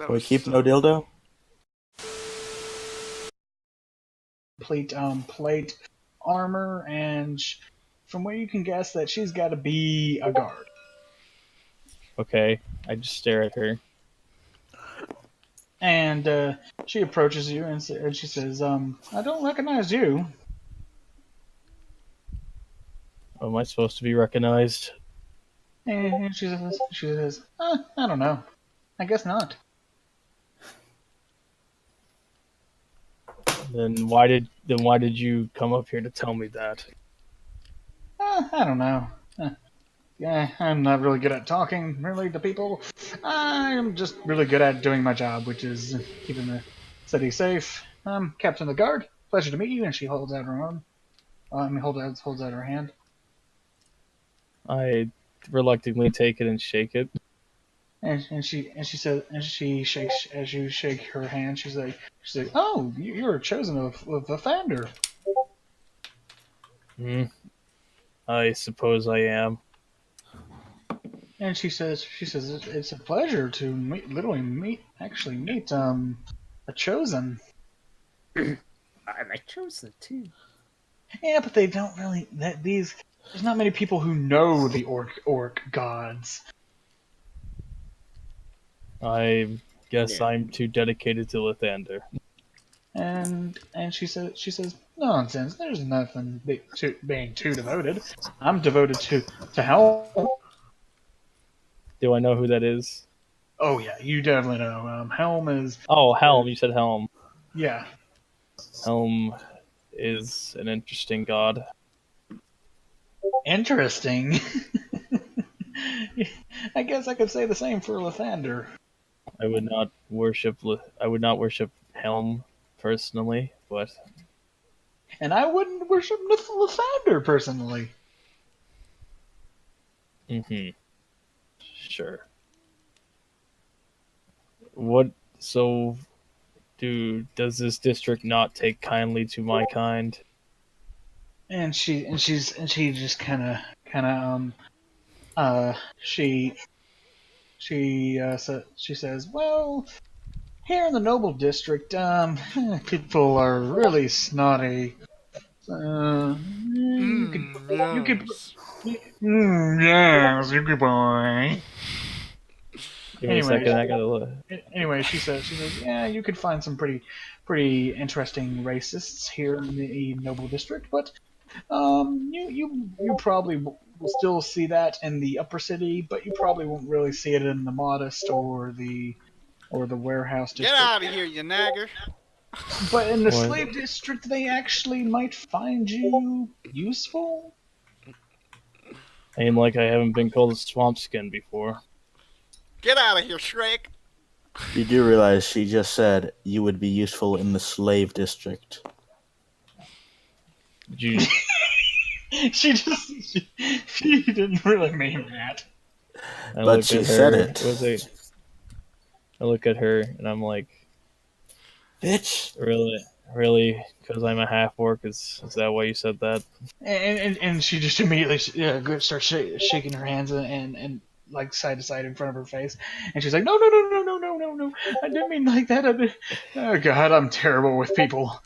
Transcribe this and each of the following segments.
That We was keep so... no dildo? Plate armor, and from where you can guess that she's got to be a guard. Okay, I just stare at her. And she approaches you and she says, I don't recognize you. Am I supposed to be recognized? And she says, I don't know. I guess not. Then why did you come up here to tell me that? I don't know. Yeah, I'm not really good at talking, really, to people. I'm just really good at doing my job, which is keeping the city safe. Captain of the Guard. Pleasure to meet you. And she holds out her arm. Holds out her hand. I reluctantly take it and shake it. And she says, and she shakes as you shake her hand. She's like, oh, you're chosen of Lathander. Hmm. I suppose I am. And she says it's a pleasure to actually meet a chosen. I'm a chosen too. Yeah, but they don't really there's not many people who know the orc gods. I guess Yeah. I'm too dedicated to Lathander. And she says nonsense. There's nothing to being too devoted. I'm devoted to Helm. Do I know who that is? Oh yeah, you definitely know. Helm is Oh, Helm. You said Helm. yeah. Helm is an interesting god. Interesting. I guess I could say the same for Lathander. I would not worship Helm personally, but And I wouldn't worship Lathander personally. sure. What so does this district not take kindly to my kind? And she just she says, well, here in the Noble District, people are really snotty. You could, yes. yes, you could boy. Give me a Anyway, second, I gotta look. Anyway, she says, yeah, you could find some pretty interesting racists here in the Noble District, but you probably will still see that in the upper city, but you probably won't really see it in the Modest or the Warehouse Get District. out of here, you nagger. But in the What? Slave District, they actually might find you useful. Aim like I haven't been called a swamp skin before. Get out of here, Shrek. You do realize she just said you would be useful in the slave district. Did you She didn't really mean that. I But look she at said her, it. I look at her and I'm like, Bitch. really? Because I'm a half orc? Is that why you said that? And she just immediately starts shaking her hands and like side to side in front of her face, and she's like, no, I didn't mean like that. Oh God, I'm terrible with people.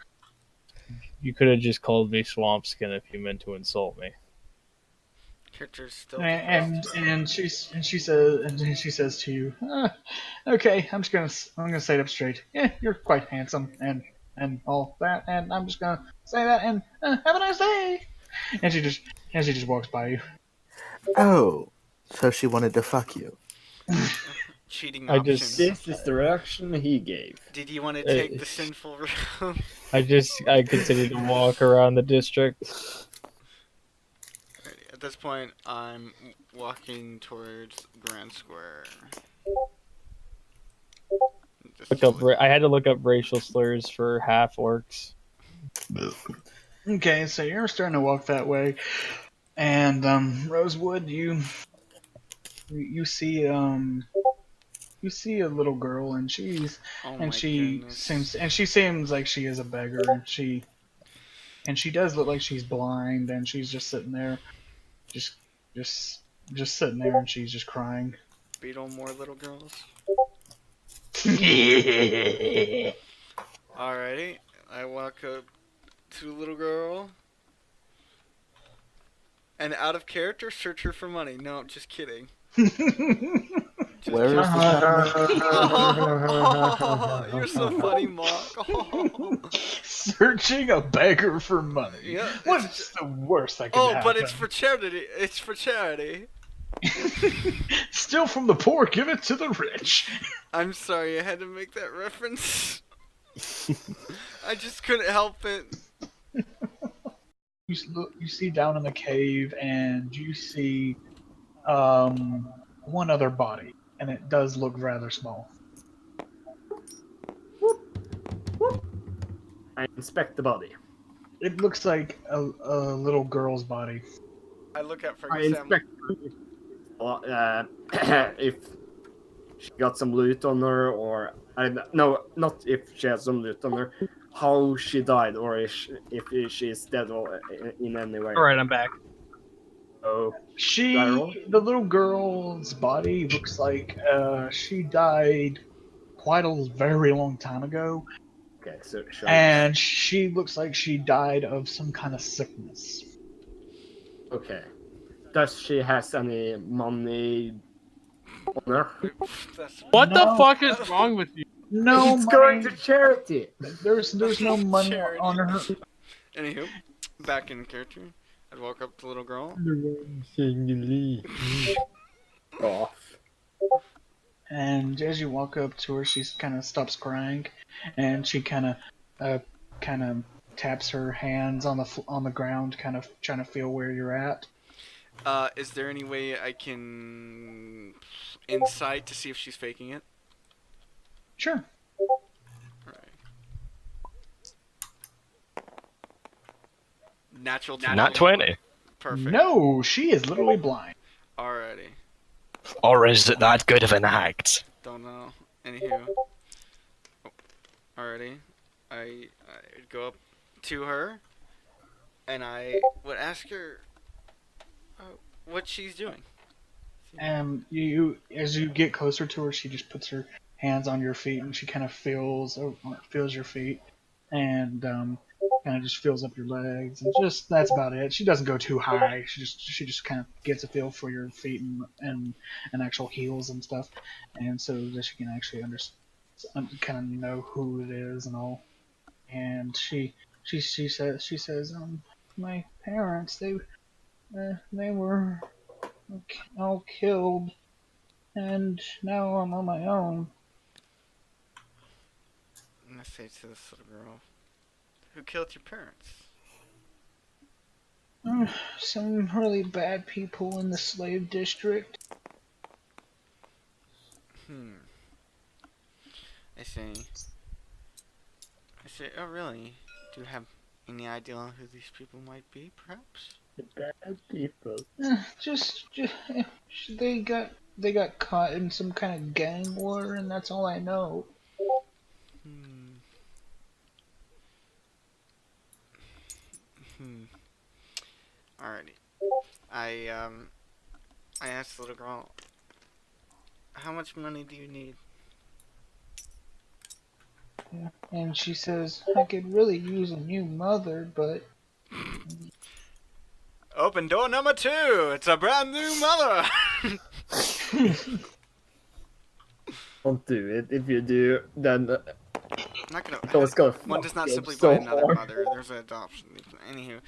You could have just called me swamp skin if you meant to insult me. Character's still And she says to you, okay, I'm gonna say it up straight. Yeah, you're quite handsome and all that, and I'm just gonna say that and have a nice day. And she just walks by you. Oh, so she wanted to fuck you. cheating I option. just- This is the reaction he gave. Did you want to take the sinful route? I continue to walk around the district. At this point, I'm walking towards Grand Square. I had to look up racial slurs for half orcs. Okay, so you're starting to walk that way, and Rosewood, you see a little girl, and she seems like she is a beggar, and she does look like she's blind, and she's just sitting there, just sitting there, and she's just crying. Beetle more little girls. Alrighty. I walk up to the little girl. And out of character, search her for money. No, just kidding. Just Where is kidding. the You're so funny, Mark. Searching a beggar for money. Yeah, What's the worst that could happen? but it's for charity. It's for charity. Steal from the poor, give it to the rich. I'm sorry, I had to make that reference. I just couldn't help it. You see down in the cave, and you see one other body, and it does look rather small. I inspect the body. It looks like a little girl's body. I look at I Fergie Sam. inspect if she got some loot on her, or no, not if she has some loot on her. How she died, or if she is dead or in any way. All right, I'm back. Oh, The little girl's body looks like she died quite a very long time ago, okay. So and she looks like she died of some kind of sickness. okay. Does she has any money on her? That's What the No. fuck is wrong with you? No, It's money. going to charity. There's no money Charity. on her. Anywho, back in character. I'd walk up to the little girl. Off. And as you walk up to her, she kind of stops crying, and she kind of taps her hands on the ground, kind of trying to feel where you're at. Is there any way I can insight to see if she's faking it? Sure. Alright. Natural Nat 20. Perfect. No, she is literally blind. Alrighty. Or is it that good of an act? Don't know. Anywho. Oh, alrighty. I'd go up to her, and I would ask her what she's doing. And as you get closer to her, she just puts her hands on your feet, and she kind of feels your feet, and kind of just feels up your legs, and just that's about it. She doesn't go too high. She just kind of gets a feel for your feet and actual heels and stuff, and so that she can actually kind of know who it is and all. And she says my parents, they were all killed, and now I'm on my own. I'm gonna say to this little girl, who killed your parents? Some really bad people in the slave district. I see. Oh really? Do you have any idea on who these people might be, perhaps? Bad people. They got caught in some kind of gang war, and that's all I know. Alrighty. I asked the little girl, how much money do you need? And she says, I could really use a new mother, but Open door number 2! It's a brand new mother! Don't do it. If you do, then I'm not gonna. it's gonna One does not fuck you simply so buy another hard. mother. There's an adoption. Anywho,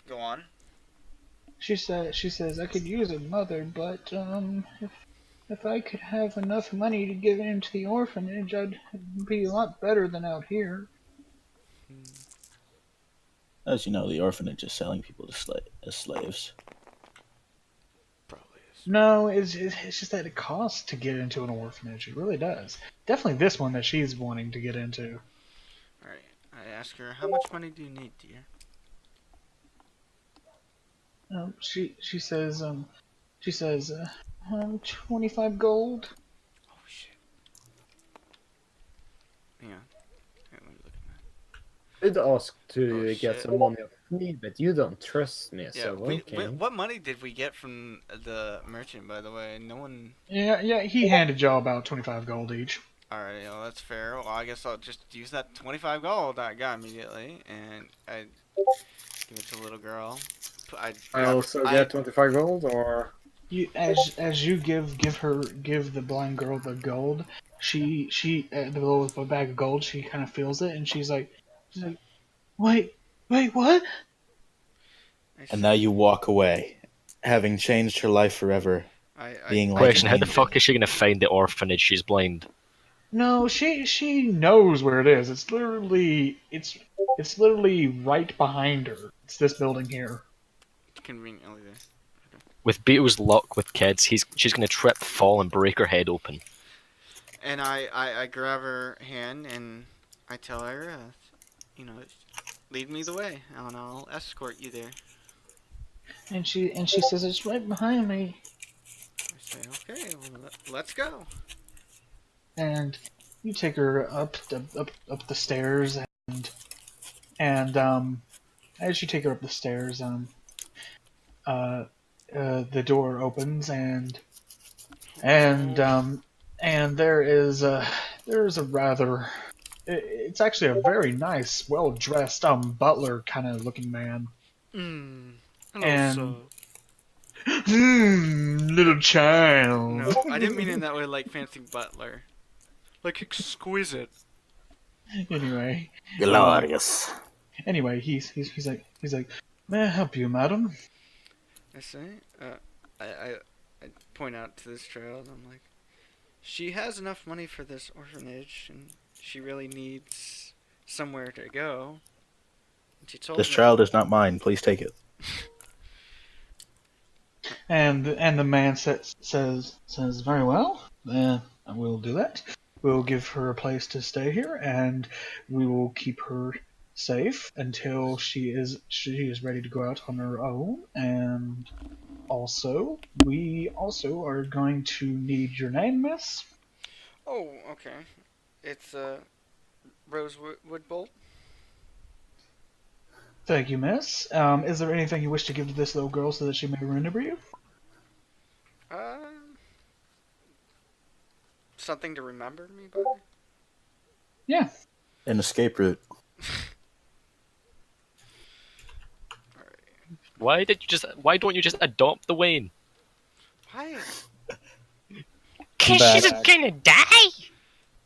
go on. she says I could use a mother, but if I could have enough money to give into the orphanage, I'd be a lot better than out here. As you know, the orphanage is selling people to as slaves. Probably is. No, it's just that it costs to get into an orphanage. It really does. Definitely this one that she's wanting to get into. Alright. I ask her, how much money do you need, dear? She says 25 gold. Oh shit. Hang on. Let me look at that. Did ask to Oh, get shit. some money me, but you don't trust me, Yeah. so We, okay. what money did we get from the merchant, by the way? No one. Yeah, he handed y'all about 25 gold each. Alright, well, that's fair. Well, I guess I'll just use that 25 gold that I got immediately, and I give it to the little girl. I also get 25 gold, or You, as you give the blind girl the gold, she the little bag of gold, she kind of feels it, and she's like, wait, what? And now you walk away, having changed her life forever, I being like Question: an How the angel. fuck is she gonna find the orphanage? She's blind. No, she knows where it is. It's literally right behind her. It's this building here. conveniently there. With Beetle's luck with kids, she's gonna trip, fall, and break her head open. And I grab her hand and I tell her, you know, lead me the way, and I'll escort you there. And she says it's right behind me. I say, okay, well, let's go. And you take her up the stairs, and as you take her up the stairs, the door opens, and there is a rather, it's actually a very nice, well dressed butler kind of looking man. Hello, And- sir. Little child. No, I didn't mean it in that way, like fancy butler. Like exquisite. Anyway, Glorious. he's like, may I help you, madam? I say, I point out to this child, I'm like, she has enough money for this orphanage, and she really needs somewhere to go. And she told This me, child is not mine. Please take it. And the man says very well. We'll do that. We'll give her a place to stay here, and we will keep her safe until she is ready to go out on her own. And also, we also are going to need your name, miss. oh, okay. It's, Rosewood Bolt. Thank you, miss. Is there anything you wish to give to this little girl so that she may remember you? Something to remember me by? Yeah. An escape route. Why don't you just adopt the Wayne? Why? Cause she's gonna die.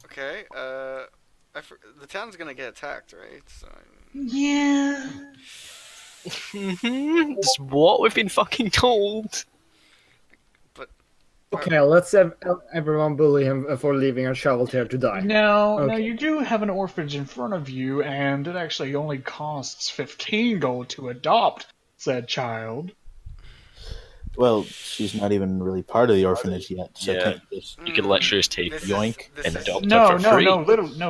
Okay, the town's gonna get attacked, right? So, Yeah. It's what we've been fucking told. okay, let's have everyone bully him for leaving a child here to die. Now, Okay. you do have an orphanage in front of you, and it actually only costs 15 gold to adopt said child. Well, she's not even really part of the orphanage yet, so Yeah. can't you just You could literally just take This yoink this and is- adopt No, her for free.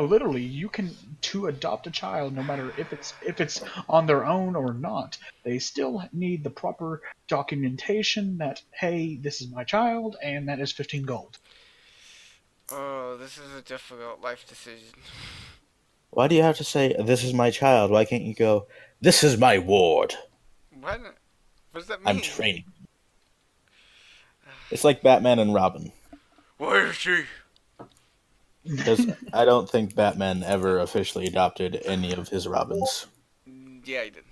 literally, you can to adopt a child, no matter if it's on their own or not. They still need the proper documentation that hey, this is my child, and that is 15 gold. Oh, this is a difficult life decision. Why do you have to say, this is my child? Why can't you go, this is my ward? What? What does that mean? I'm training. It's like Batman and Robin. Where is she? Because I don't think Batman ever officially adopted any of his Robins. Yeah, he did.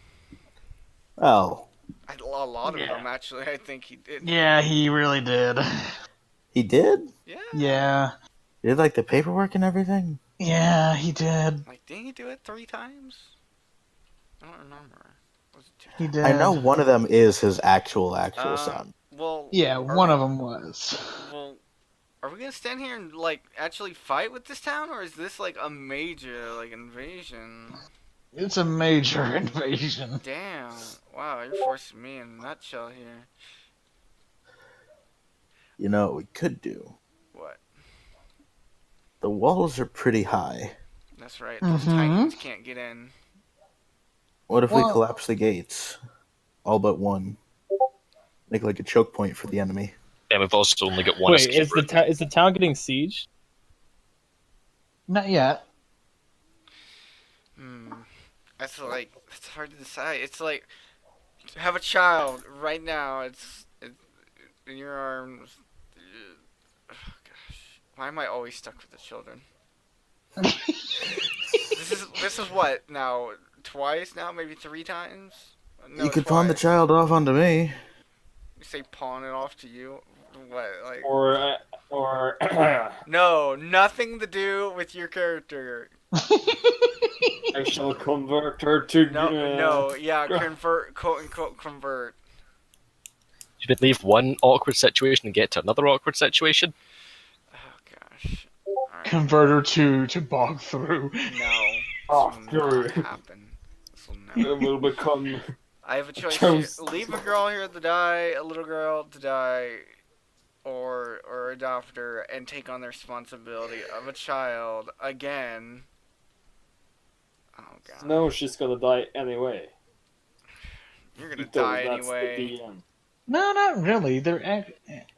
Well, A lot of them, actually. I think he did. Yeah, he really did. he did? Yeah. Yeah, He did like the paperwork and everything? yeah, he did. Like, didn't he do it 3 times? I don't remember. Was it 2 He times? did. I know one of them is his actual Uh, son. Well. Yeah, are one we- of them was. Well, are we gonna stand here and like actually fight with this town, or is this like a major like invasion? It's a major invasion. Damn! Wow, you're forcing me in a nutshell here. You know what we could do? What? The walls are pretty high. That's right. Those Mhm. titans can't get in. What if we Well- collapse the gates? All but one. Make like a choke point for the enemy. And we've also only got one Wait, escape route. is the town getting sieged? Not yet. it's hard to decide. It's like have a child right now. It's in your arms. Oh gosh, why am I always stuck with the children? This is what now? Twice now, maybe 3 times. No, You could pawn the twice. child off onto me. You say pawn it off to you. What like? Or No, nothing to do with your character. I shall convert her to. No, yeah, convert, quote unquote, convert. You would leave one awkward situation and get to another awkward situation. Oh gosh. Alright. Converter to bog through. No. Oh, This will through. not happen. This will never. It will become. I have a choice. Chose- Here. Leave a girl here to die, a little girl to die, or adopt her and take on the responsibility of a child again. Oh god. No, she's gonna die anyway. You're gonna So die that's anyway. the DM. No, not really.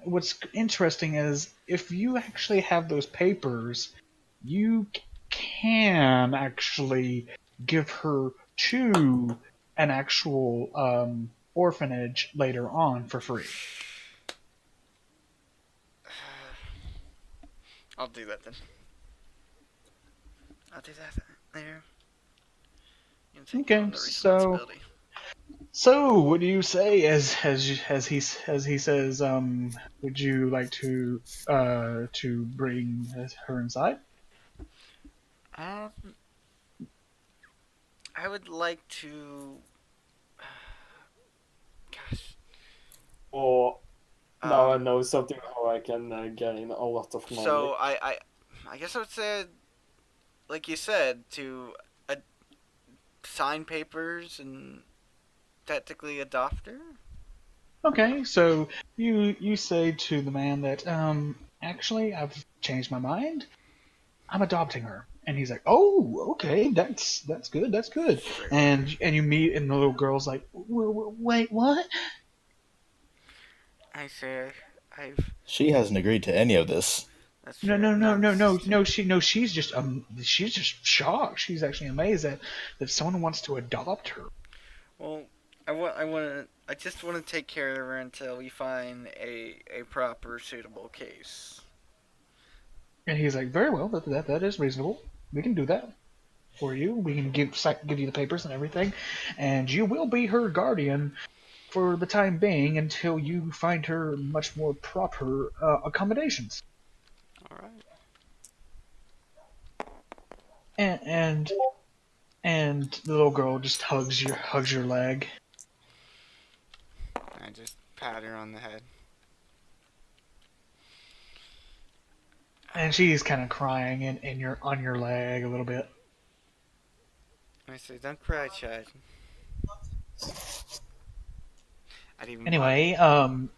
What's interesting is if you actually have those papers, you can actually give her to an actual orphanage later on for free. I'll do that then. I'll do that later. You can take Okay, on the so- responsibility. So, what do you say as he says? Would you like to bring her inside? I would like to. Gosh. Or now I Um, know something how I can gain a lot of money. So I guess I would say, like you said, to sign papers and technically adopt her. Okay, so you say to the man that actually I've changed my mind. I'm adopting her, and he's like, oh, okay, that's good, that's good. And you meet, and the little girl's like, wait, what? I say I've. She hasn't agreed to any of this. That's No, true. she's just shocked. She's actually amazed that someone wants to adopt her. Well, I just want to take care of her until we find a proper suitable case. And he's like, very well, that is reasonable. We can do that for you. We can give you the papers and everything, and you will be her guardian for the time being until you find her much more proper accommodations. All right. And the little girl just hugs your leg. I just pat her on the head. And she's kind of crying on your leg a little bit. I say, don't cry, Chad. Anyway, the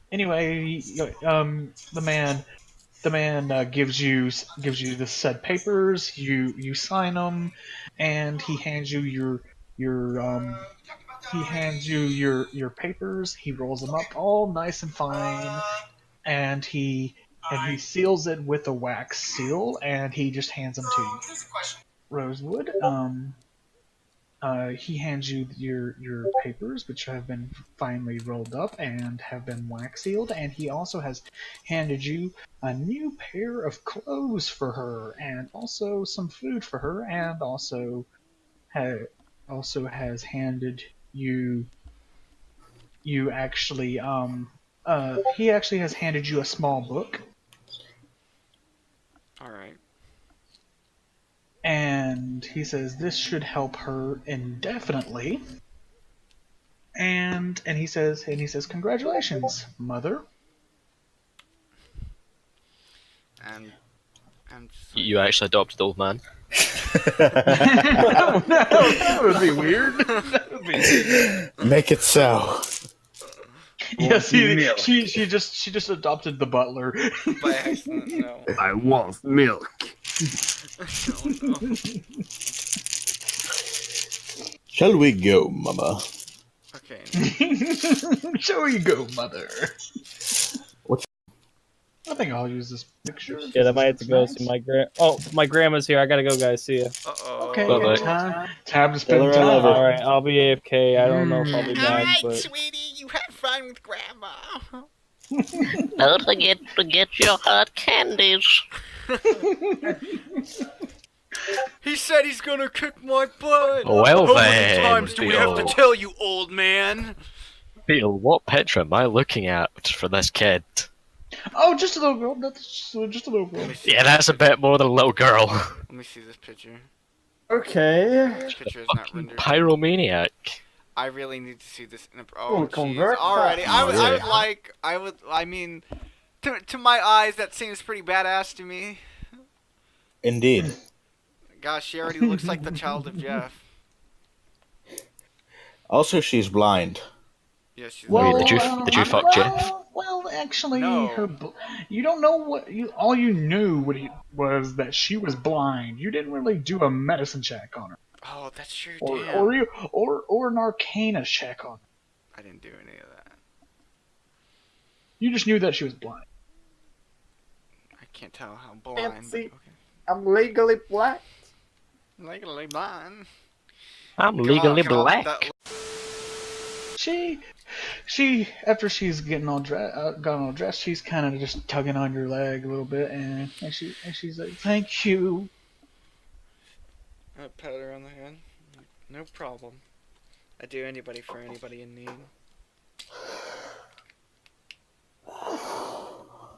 man gives you the said papers. You sign them, and he hands you your papers. He rolls them up all nice and fine, and he seals it with a wax seal, and he just hands them to you. Rosewood, he hands you your papers, which have been finely rolled up and have been wax sealed, and he also has handed you a new pair of clothes for her, and also some food for her, and also has handed you actually he actually has handed you a small book. All right. And he says this should help her indefinitely. And he says congratulations, mother. And I'm just You actually adopted the old man. No, that would be weird. That would be... Make it so. Yes, she just adopted the butler. by accident. No. I want milk. Oh, no. Shall we go, Mama? Okay. Shall we go, mother? I think I'll use this picture. Shit, I might have to go Nice. see my Oh, my grandma's here. I gotta go, guys. See ya. Uh-oh. Okay, Bye-bye. time to Tell spend her I time. love her. All right, I'll be AFK. I don't know if I'll be Mm. back, Alright, but sweetie, you have fun with Grandma. Don't forget to get your hot candies. He said he's gonna kick my butt. Well How then, many times do we have to Beetle. tell you, old man? Beetle, what picture am I looking at for this kid? Oh, just a little girl. That's just a little girl. Let me see Yeah, that's a bit more than a little girl. Let me see this picture. Okay. This picture is not Fucking rendered. pyromaniac. I really need to see this. In a, Oh, oh, jeez. convert Alrighty. that. I would Yeah. like. I mean, to my eyes, that seems pretty badass to me. Indeed. Gosh, she already looks like the child of Jeff. Also, she's blind. Yeah, she's Wait, like, did you fuck Jeff? Well, actually, No. you don't know what you. All you knew was that she was blind. You didn't really do a medicine check on her, oh, that's true. or Damn. or an arcana check on her. I didn't do any of that. You just knew that she was blind. I can't tell how blind. But see. okay. I'm legally black. Legally blind. I'm legally God, black. that- She after she's getting all gotten all dressed, she's kind of just tugging on your leg a little bit, and she's like, "Thank you." I pat her on the head. No problem. I do anybody for anybody in need.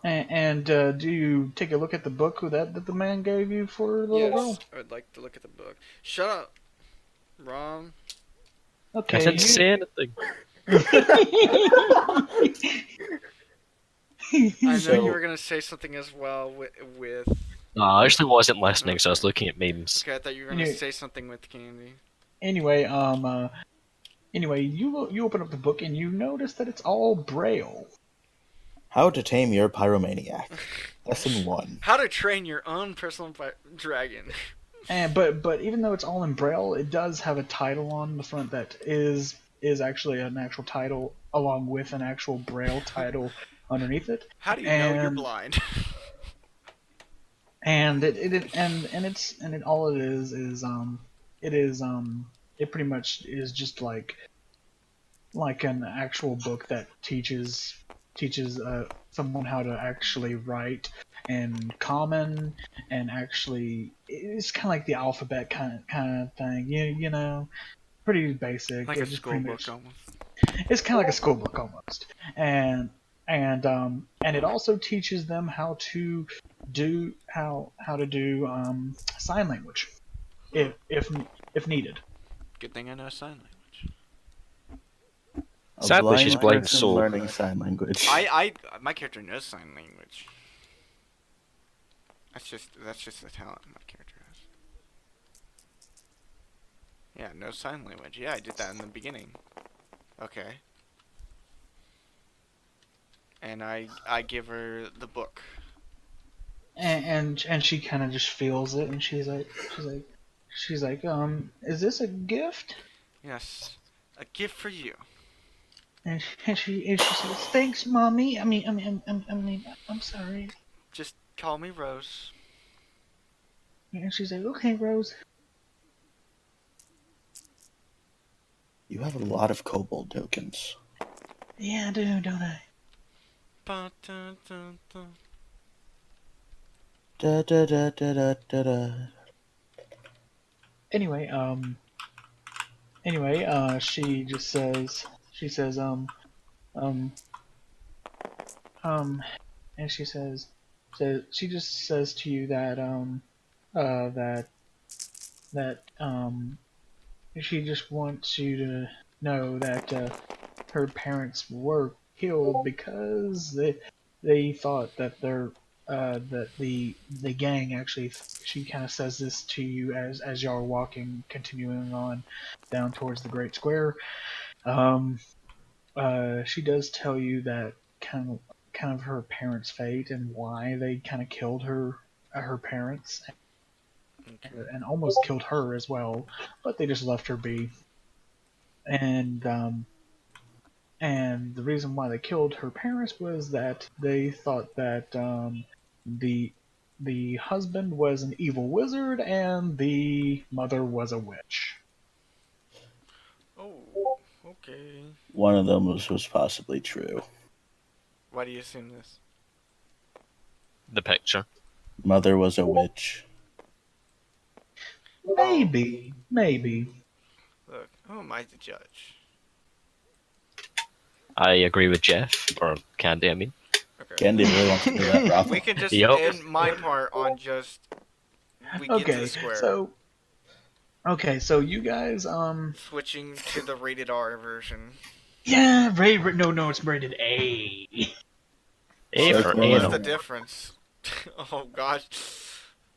And do you take a look at the book that the man gave you for the little girl? Yes, I would like to look at the book. Shut up, Rom. Okay. I didn't say anything. I know So- you were gonna say something as well with. No, I actually wasn't listening, so I was looking at memes. Okay, I thought you were gonna Yeah. say something with Candy. Anyway, you open up the book and you notice that it's all braille. How to tame your pyromaniac. Lesson 1. How to train your own personal dragon. And but even though it's all in braille, it does have a title on the front that is actually an actual title along with an actual braille title underneath it. How do you know you're And- blind? And all it is it pretty much is just like an actual book that teaches someone how to actually write in common, and actually it's kind of like the alphabet kind of thing. You know, pretty basic. Like a It's just school pretty book much- almost. It's kind of like a school book almost, and it also teaches them how to do sign language, if needed. Good thing I know sign language. A Sadly, she's blind, person so- learning sign language. My character knows sign language. That's just the talent my character has. Yeah, no sign language. Yeah, I did that in the beginning. Okay. And I give her the book. And she kind of just feels it, and she's like, is this a gift? Yes, a gift for you. And she says, thanks, mommy. I'm sorry. Just call me Rose. And she's like, okay, Rose. You have a lot of kobold tokens. Yeah, I do, don't I? Ba, dun, dun, dun. Da da da da da da da. Anyway, she just says, and she says, she just says to you that, she just wants you to know that, her parents were killed because they thought that that the gang actually, she kind of says this to you as y'all are walking, continuing on down towards the Great Square. She does tell you that kind of her parents' fate and why they kind of killed her parents and almost killed her as well, but they just left her be. And And the reason why they killed her parents was that they thought that the husband was an evil wizard and the mother was a witch. Oh, okay. One of them was possibly true. Why do you assume this? The picture. Mother was a witch. Maybe. Look, who am I to judge? I agree with Jeff, or Candy, I mean. Okay. Candy really wants to do that brothel. We can just Yup. end my part on just we get to Okay, the square. so you guys Switching to the rated R version. yeah, no, it's rated A. A So for cool. What's anal. the difference? Oh gosh.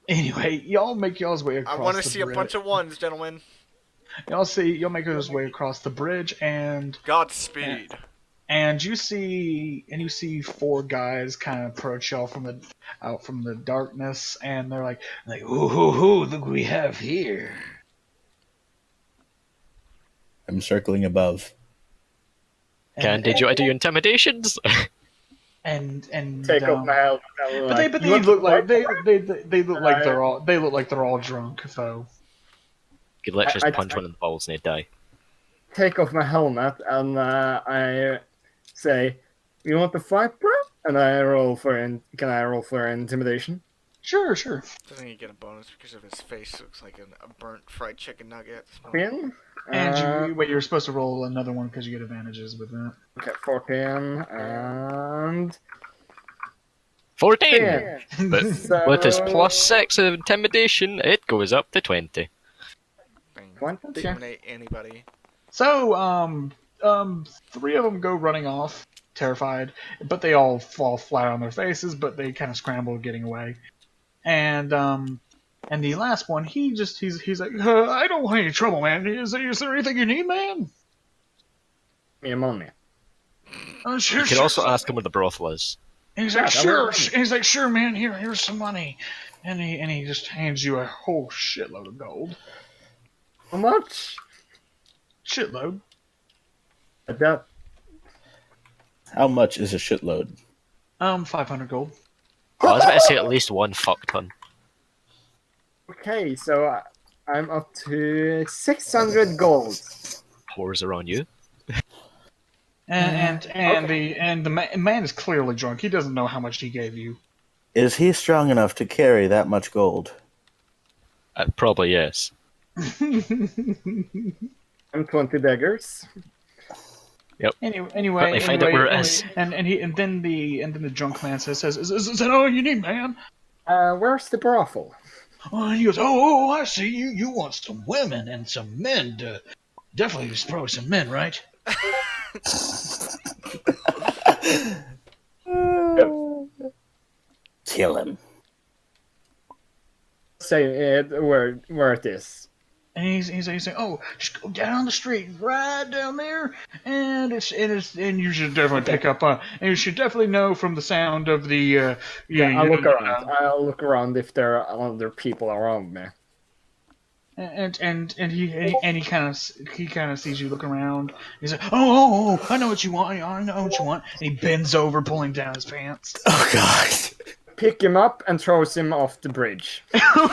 Anyway, y'all make y'all's way across I want to the see a bridge. bunch of ones, gentlemen. Y'all make y'all's way across the bridge and Godspeed. you see four guys kind of approach y'all out from the darkness, and they're like, ooh, look what we have here. I'm circling above. Candy, do you want to do your intimidations? And Take off my helmet. but they look like they look like they're all drunk though. You could literally I- just punch one in the balls and they'd die. Take off my helmet and I say, "You want to fight, bro?" And I roll for Can I roll for intimidation? Sure. Doesn't he get a bonus because of his face looks like a burnt fried chicken nugget? 14. And you're supposed to roll another one because you get advantages with that. Okay, 14 and 14! 10. But So- with his plus 6 of intimidation, it goes up to 20. Thing. 20? Intimidate anybody. So, three of them go running off, terrified, but they all fall flat on their faces, but they kind of scramble getting away. And the last one, he's like, I don't want any trouble, man. Is there anything you need, man? Me money. Sure. You could also ask him where the brothel is. And he's Yeah, like, that sure. would- He's like, sure, man. Here's some money, and he just hands you a whole shitload of gold. How much? Shitload. That How much is a shitload? 500 gold. I was about to say at least one fuck ton. okay, so I'm up to 600 gold. Whores are on you. And the man is clearly drunk. He doesn't know how much he gave you. Is he strong enough to carry that much gold? Probably yes. I'm 20 daggers. Anyway, Quickly find out where it is. and then the drunk man says, is that all you need, man? Where's the brothel? Oh, and he goes, oh, I see you. You want some women and some men to definitely there's probably some men, right? Kill him. Say it where it is. And he's saying, oh, just go down the street, right down there, and you should definitely pick up and you should definitely know from the sound of the I'll look around. I'll look around if there are other people around me. And he kind of sees you look around. He's like, oh, I know what you want. I know what you want. And he bends over, pulling down his pants. Oh god. Pick him up and throws him off the bridge.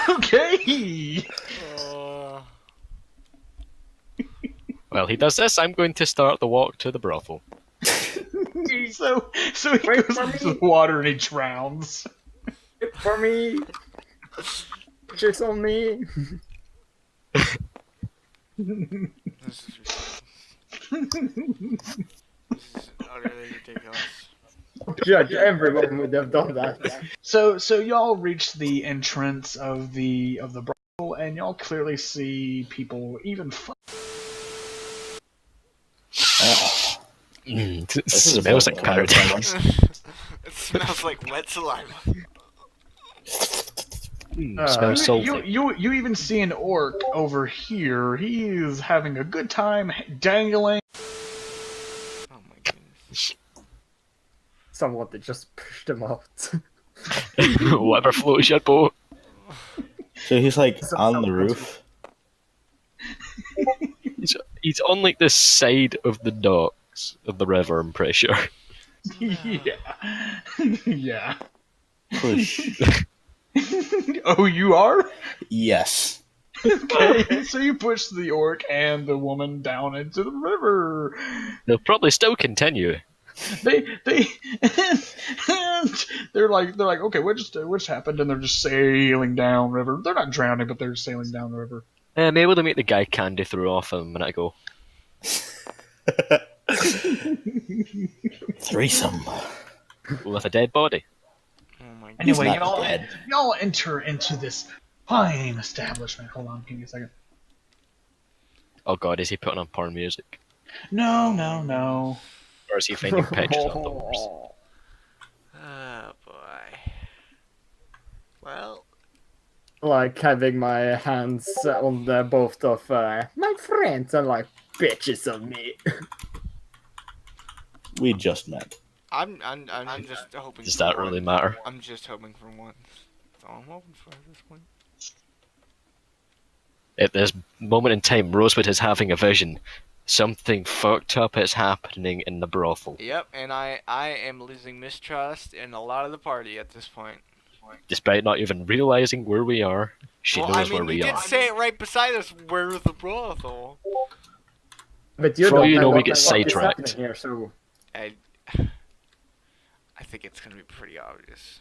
Okay. Well, he does this, I'm going to start the walk to the brothel. So he Wait goes for into me. the water and he drowns. For me. Just on me. This is ridiculous. This is utterly ridiculous. Judge, everyone would have done that. So y'all reach the entrance of the brothel, and y'all clearly see people even. It This is smells a like bad paradise. It smells like wet saliva. Smells salty. You even see an orc over here. He's having a good time dangling. Oh my goodness. Someone that just pushed him out. Whatever floats your boat. So he's like on the roof. He's on like the side of the docks. banks of the river, I'm pretty sure. Yeah. Yeah. Push. Oh, you are? Yes. Okay, so you push the orc and the woman down into the river. They'll probably still continue. They and they're like okay, what just happened? And they're just sailing down river. They're not drowning, but they're sailing down the river. Maybe they make the guy Candy threw off a minute ago. Threesome. With a dead body. Oh my god. Anyway, He's not dead. y'all enter into this fine establishment. Hold on, give me a second. Oh god, is he putting on porn music? No. Or is he finding pictures of doors? Oh boy. Well, Like having my hands on the both of my friends and like bitches of me. We just met. I'm just hoping. Does for that one. really matter? I'm just hoping for one. That's all I'm hoping for at this point. At this moment in time, Rosewood is having a vision. Something fucked up is happening in the brothel. Yep, and I am losing mistrust in a lot of the party at this point. Despite not even realizing where we are, she knows where you we did are. say it right beside us. Where's the brothel? But you For all don't you know know, we what get is sidetracked. happening here, so I think it's gonna be pretty obvious.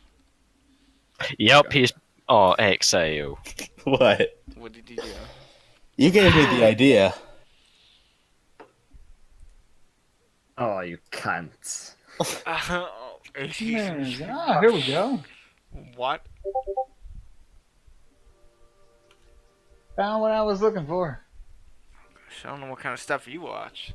Yep, he's. Oh, XAO. What? What did you do? You gave me the idea. oh, you can't. Here we go. What? Found what I was looking for. I don't know what kind of stuff you watch.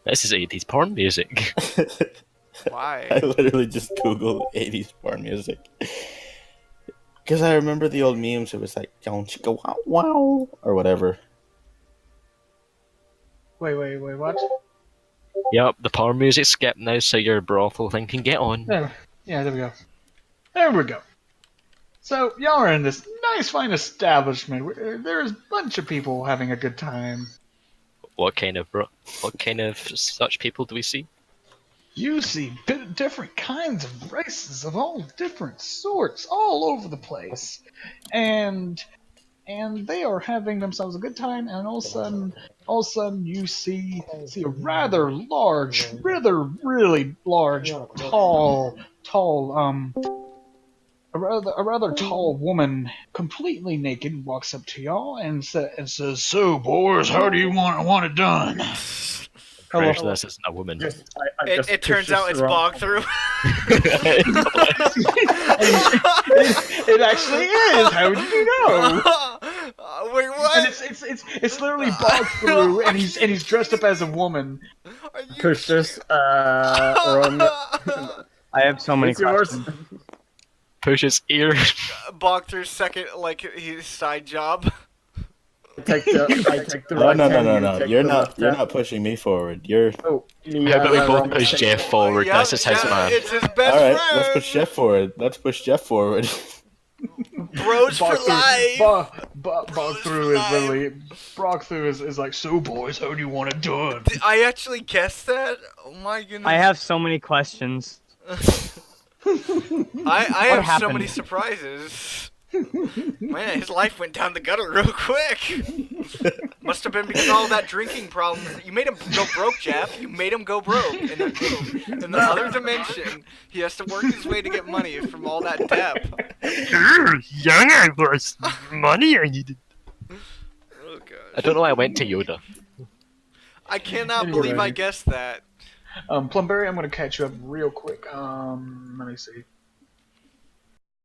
This is 80s porn music. I Why? literally just googled 80s porn music. Because I remember the old memes, it was like, don't you go wow wow, or whatever. Wait, what? Yep, the porn music skipped now, so your brothel thing can get on. There we go. There we go. So, y'all are in this nice, fine establishment. There's a bunch of people having a good time. What kind of such people do we see? You see different kinds of races of all different sorts all over the place. And they are having themselves a good time, and all of a sudden you see a rather large, really large, tall, a rather tall woman, completely naked, walks up to y'all and says, "So, boys, how do you want it done?" Pretty sure this isn't a woman. It turns out it's bog through. It actually is. How did you know? Wait, what? And it's literally bog through, and he's dressed up as a woman. Are you Pushes Ron. I have so many It's yours. questions. Pushes ear. bog through second, like his side job? I take the No, right no, hand, you no. take You're the not. left You're hand. not pushing me forward. You're. Oh, me, How about we both Ron push take- Jeff forward? Yep, This is his yeah, man. It's his best All right. friend. Let's push Jeff forward. Let's push Jeff forward. Bros for life. Bog through is literally bog through is like, "So, boys, how do you want it done?" I actually guessed that. Oh my goodness. I have so many questions. I have so happened? many surprises. Man, his life went down the gutter real quick. Must have been because of all that drinking problem. You made him go broke, Jeff. You made him go broke. In the other dimension, he has to work his way to get money from all that debt. Young I was. Money I needed. Oh god. I don't know why I went to Yoda. I cannot Anyway. believe I guessed that. Plumberry, I'm gonna catch you up real quick. Let me see.